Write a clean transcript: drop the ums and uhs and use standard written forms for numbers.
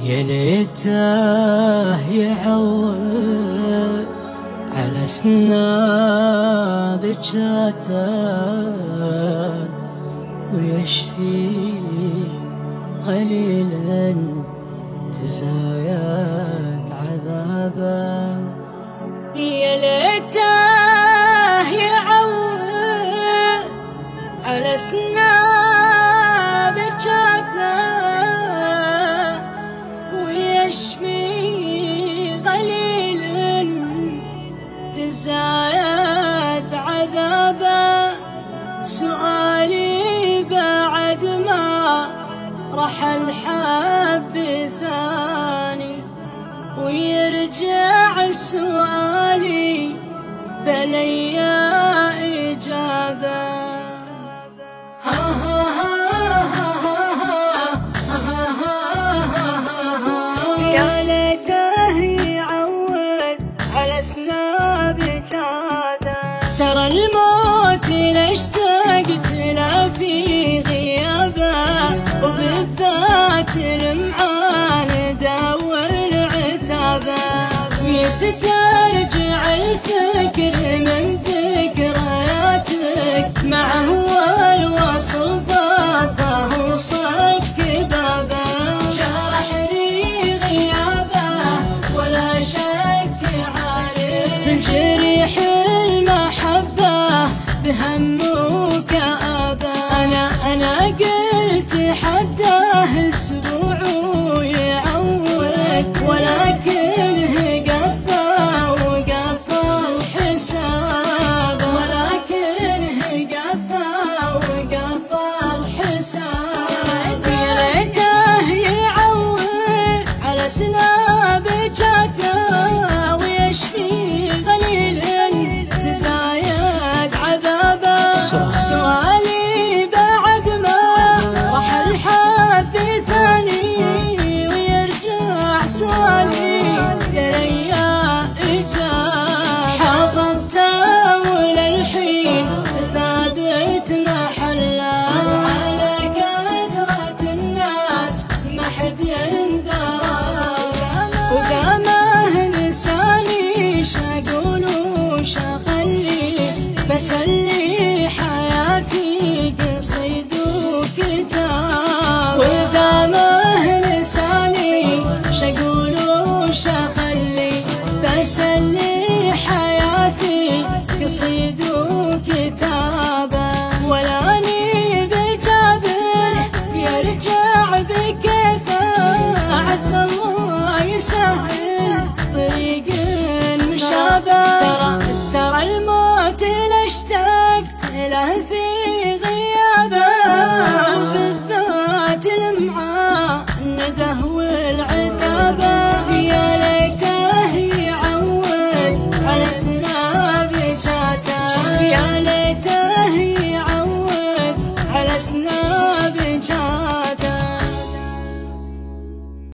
يا ليته يعود على سناب شاته ويشفي قليلا تزايد عذابه. يا ليته يعود على سناب شاته ويشفي قليلا تزايد عذابه. سؤالي بعد ما رحل حب ثاني ويرجع سؤالي بلي إجابة. يا ليته يعود على سناب شاته. ترى الموت لاشتقت له في غيابه وبالذات المعاندة والعتابة. ويسترجع الفكر من ذكرياتك معه والوصل ضافه وصك بابه. جرحني غيابه ولا شك عارف من جريح المحبة بهم وكآبة. أنا قلت حده أسبوع ويعود ولكنه قفى وقفى الحساب. ولكنه قفى وقفى الحساب. يا ليته يعود على سناب جاته ويشفي قليلا تزايد عذابه. سؤالي بعد ما رحل حب ثاني ويرجع سؤالي بلي إجابة. حافظته وللحين ثابت محله على كثرة الناس ما حد يندرى. وقامه لساني شاقول وشخلي بسلي حياتي قصيد وكتاب. وقامه لساني شاقول وشخلي بسلي حياتي قصيد وكتابه. ولاني بجابر يرجع بكيفه عسى الله يسهل طريق مشابه.